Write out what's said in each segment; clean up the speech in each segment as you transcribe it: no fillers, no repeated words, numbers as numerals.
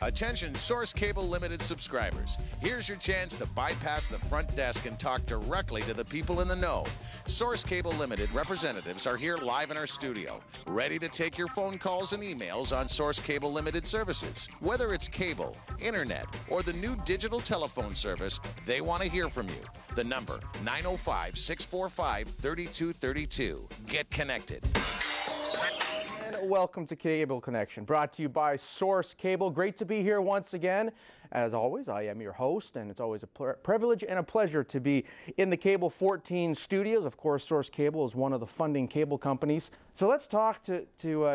Attention Source Cable Limited subscribers. Here's your chance to bypass the front desk and talk directly to the people in the know. Source Cable Limited representatives are here live in our studio, ready to take your phone calls and emails on Source Cable Limited services. Whether it's cable, internet, or the new digital telephone service, they want to hear from you. The number, 905-645-3232. Get connected. Welcome to Cable Connection, brought to you by Source Cable. Great to be here once again. As always, I am your host, and it's always a privilege and a pleasure to be in the Cable 14 studios. Of course, Source Cable is one of the funding cable companies. So let's talk to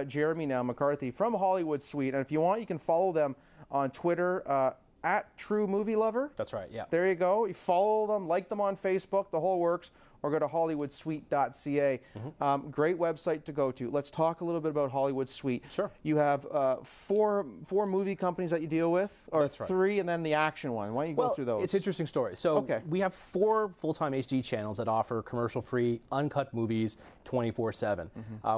Jeremy now, McCarthy from Hollywood Suite. And if you want, you can follow them on Twitter, at True Movie Lover. That's right, yeah. There you go. You follow them, like them on Facebook, the whole works, or go to hollywoodsuite.ca. Great website to go to. Let's talk a little bit about Hollywood Suite. Sure. You have four movie companies that you deal with, or That's right. three, and then the action one. Why don't you go through those? It's an interesting story. So we have 4 full-time HD channels that offer commercial-free, uncut movies 24/7.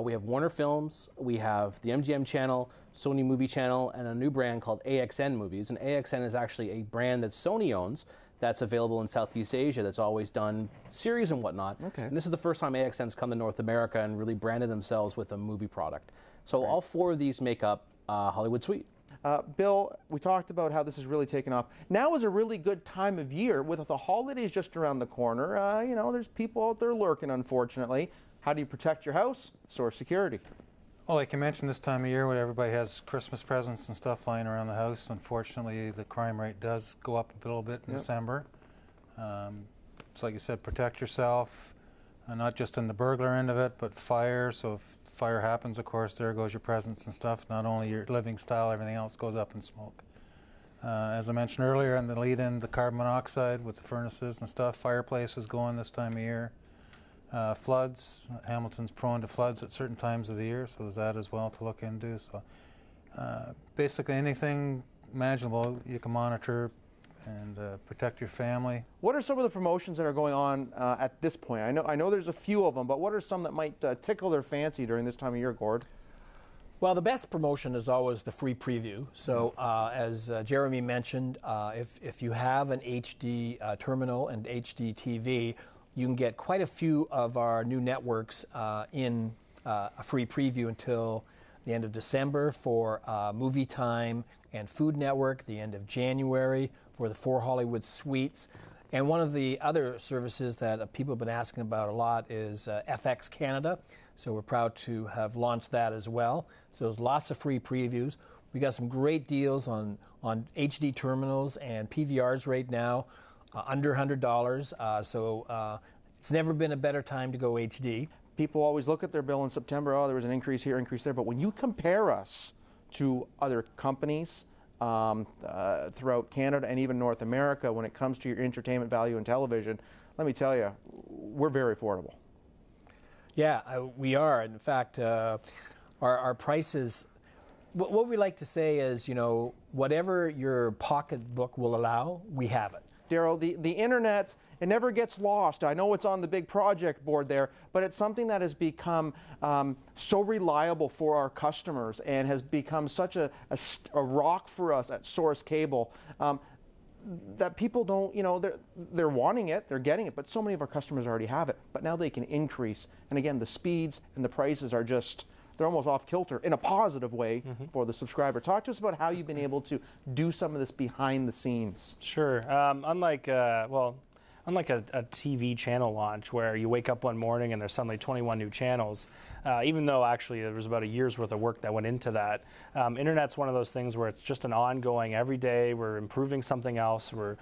We have Warner Films, we have the MGM channel, Sony Movie Channel, and a new brand called AXN Movies. And AXN is actually a brand that Sony owns that's available in Southeast Asia, that's always done series and whatnot. Okay. And this is the first time AXN's come to North America and really branded themselves with a movie product. So all 4 of these make up Hollywood Suite. Bill, we talked about how this has really taken off. Now is a really good time of year with the holidays just around the corner. You know, there's people out there lurking, unfortunately. How do you protect your house? Source security. Well, like you mentioned, this time of year when everybody has Christmas presents and stuff lying around the house, unfortunately the crime rate does go up a little bit in December. So like you said, protect yourself, not just in the burglar end of it, but fire. So if fire happens, of course, there goes your presents and stuff. Not only your living style, everything else goes up in smoke. As I mentioned earlier, in the lead-in, the carbon monoxide with the furnaces and stuff, fireplaces going this time of year. Floods, Hamilton's prone to floods at certain times of the year, so there's that as well to look into. So basically anything imaginable you can monitor and protect your family. What are some of the promotions that are going on at this point? I know there's a few of them, but what are some that might tickle their fancy during this time of year, Gord? Well, the best promotion is always the free preview. So as Jeremy mentioned, if you have an HD terminal and HD TV, you can get quite a few of our new networks in a free preview until the end of December for Movie Time and Food Network, the end of January for the 4 Hollywood Suites. And one of the other services that people have been asking about a lot is FX Canada. So we're proud to have launched that as well. So there's lots of free previews. We got some great deals on HD terminals and PVRs right now. Under $100, so it's never been a better time to go HD. People always look at their bill in September, oh, there was an increase here, increase there, but when you compare us to other companies throughout Canada and even North America when it comes to your entertainment value in television, let me tell you, we're very affordable. Yeah, we are. In fact, our prices, what we like to say is, you know, whatever your pocketbook will allow, we have it. Darryl, the internet, it never gets lost. I know it's on the big project board there, but it's something that has become so reliable for our customers and has become such a rock for us at Source Cable that people don't, you know, they're wanting it, they're getting it, but so many of our customers already have it. But now they can increase. And again, the speeds and the prices are just, they're almost off kilter in a positive way for the subscriber. Talk to us about how you've been able to do some of this behind the scenes. Sure. Unlike a TV channel launch where you wake up one morning and there's suddenly 21 new channels, even though actually there was about a year's worth of work that went into that. Internet's one of those things where it's just an ongoing every day. We're improving something else. We're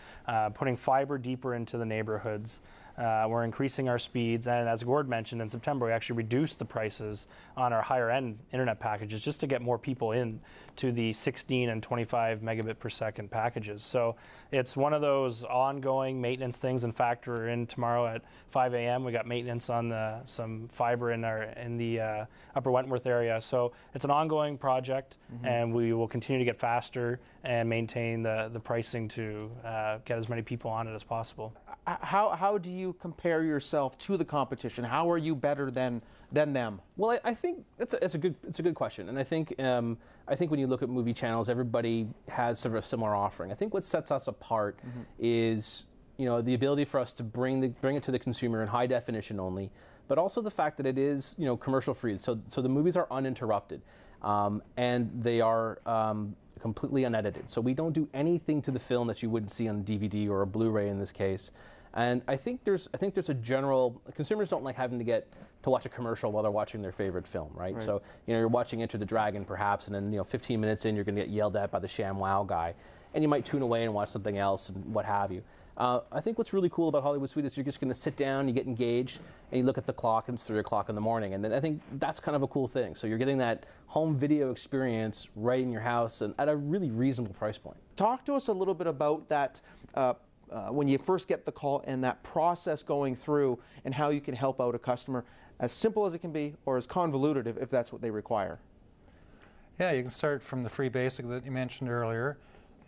putting fiber deeper into the neighborhoods. We're increasing our speeds, and as Gord mentioned, in September we actually reduced the prices on our higher-end internet packages just to get more people in to the 16 and 25 megabit per second packages. So it's one of those ongoing maintenance things. In fact, we're in tomorrow at 5 a.m. We got maintenance on some fiber in the Upper Wentworth area. So it's an ongoing project, and we will continue to get faster and maintain the pricing to get as many people on it as possible. how do you compare yourself to the competition? How are you better than them? Well, I think it's a good question, and I think when you look at movie channels, everybody has sort of a similar offering. I think what sets us apart is the ability for us to bring it to the consumer in high definition only, but also the fact that it is commercial free. So the movies are uninterrupted, and they are completely unedited. So we don't do anything to the film that you wouldn't see on DVD or a Blu-ray in this case. And I think there's a general, consumers don't like having to watch a commercial while they're watching their favorite film, right? So you're watching Enter the Dragon perhaps, and then 15 minutes in you're going to get yelled at by the ShamWow guy, and you might tune away and watch something else and what have you. I think what's really cool about Hollywood Suite is you're just going to sit down, you get engaged, and you look at the clock, and it's 3 o'clock in the morning. And I think that's kind of a cool thing. So you're getting that home video experience right in your house and at a really reasonable price point. Talk to us a little bit about that when you first get the call and that process going through and how you can help out a customer, as simple as it can be or as convoluted if that's what they require. Yeah, you can start from the free basic that you mentioned earlier.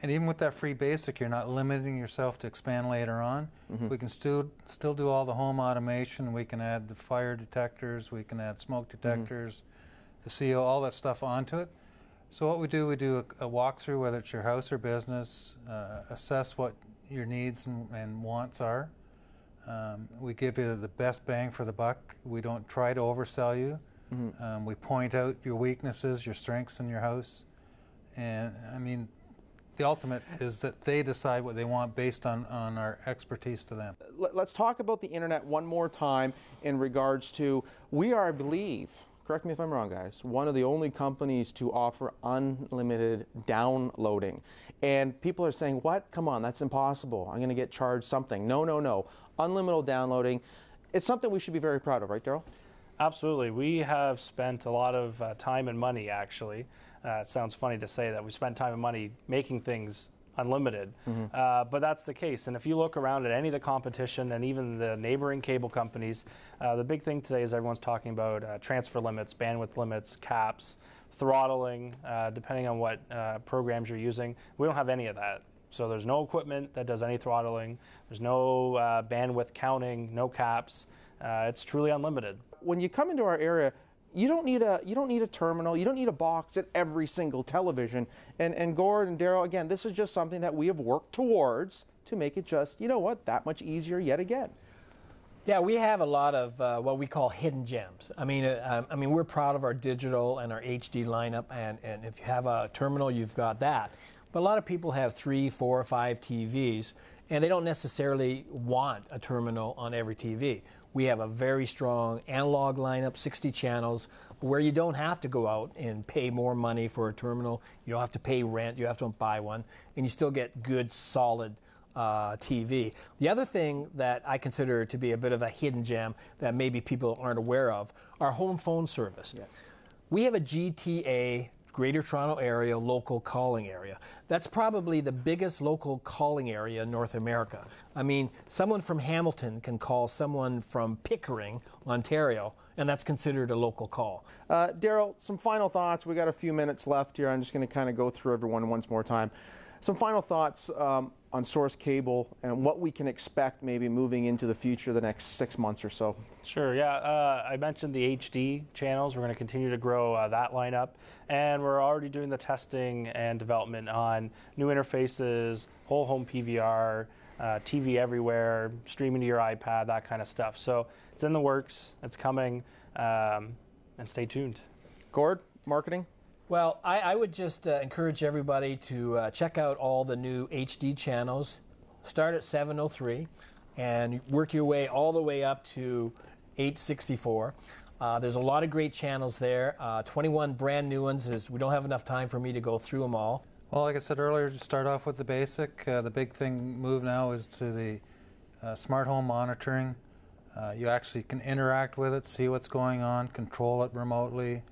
And even with that free basic, you're not limiting yourself to expand later on. We can still do all the home automation. We can add the fire detectors. We can add smoke detectors, the CO, all that stuff onto it. So what we do a walkthrough, whether it's your house or business, assess what your needs and wants are. We give you the best bang for the buck. We don't try to oversell you. We point out your weaknesses, your strengths in your house. And I mean, the ultimate is that they decide what they want based on our expertise to them. Let's talk about the internet one more time in regards to, we are, I believe, correct me if I'm wrong guys, one of the only companies to offer unlimited downloading. And people are saying, what? Come on, that's impossible. I'm going to get charged something. No, no, no. Unlimited downloading. It's something we should be very proud of, right, Darryl? Absolutely. We have spent a lot of time and money, actually. It sounds funny to say that we spent time and money making things unlimited, but that's the case. And if you look around at any of the competition and even the neighboring cable companies, the big thing today is everyone's talking about transfer limits, bandwidth limits, caps, throttling, depending on what programs you're using. We don't have any of that. So there's no equipment that does any throttling. There's no bandwidth counting, no caps. It's truly unlimited. When you come into our area, you don't need a terminal. You don't need a box at every single television. And Gord and Darryl, again, this is just something that we have worked towards to make it just, that much easier yet again. Yeah, we have a lot of what we call hidden gems. I mean, we're proud of our digital and our HD lineup, and if you have a terminal, you've got that. But a lot of people have 3, 4, 5 TVs, and they don't necessarily want a terminal on every TV. We have a very strong analog lineup, 60 channels, where you don't have to go out and pay more money for a terminal. You don't have to pay rent. You have to buy one, and you still get good, solid TV. The other thing that I consider to be a bit of a hidden gem that maybe people aren't aware of, our home phone service. Yes. We have a GTA, Greater Toronto Area, local calling area. That's probably the biggest local calling area in North America. I mean, someone from Hamilton can call someone from Pickering, Ontario, and that's considered a local call. Darryl, some final thoughts. We got a few minutes left here. I'm just going to kind of go through everyone once more time. Some final thoughts on Source Cable and what we can expect maybe moving into the future the next 6 months or so. Sure, yeah. I mentioned the HD channels. We're going to continue to grow that lineup. And we're already doing the testing and development on new interfaces, whole home PVR, TV everywhere, streaming to your iPad, that kind of stuff. So it's in the works. It's coming. And stay tuned. Gord, marketing? Well, I would just encourage everybody to check out all the new HD channels. Start at 703 and work your way all the way up to 864. There's a lot of great channels there. 21 brand new ones. We don't have enough time for me to go through them all. Well, like I said earlier, just start off with the basic. The big thing move now is to the smart home monitoring. You actually can interact with it, see what's going on, control it remotely.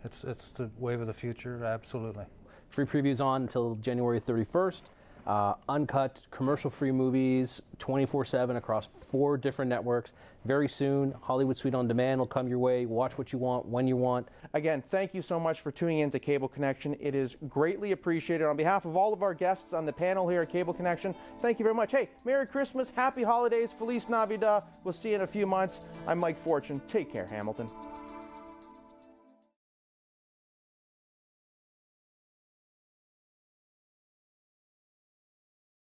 It's the wave of the future, absolutely. Free previews on until January 31st. uncut, commercial-free movies 24/7 across 4 different networks. Very soon, Hollywood Suite on Demand will come your way. Watch what you want, when you want. Again, thank you so much for tuning in to Cable Connection. It is greatly appreciated. On behalf of all of our guests on the panel here at Cable Connection, thank you very much. Hey, Merry Christmas, Happy Holidays, Feliz Navidad. We'll see you in a few months. I'm Mike Fortune. Take care, Hamilton.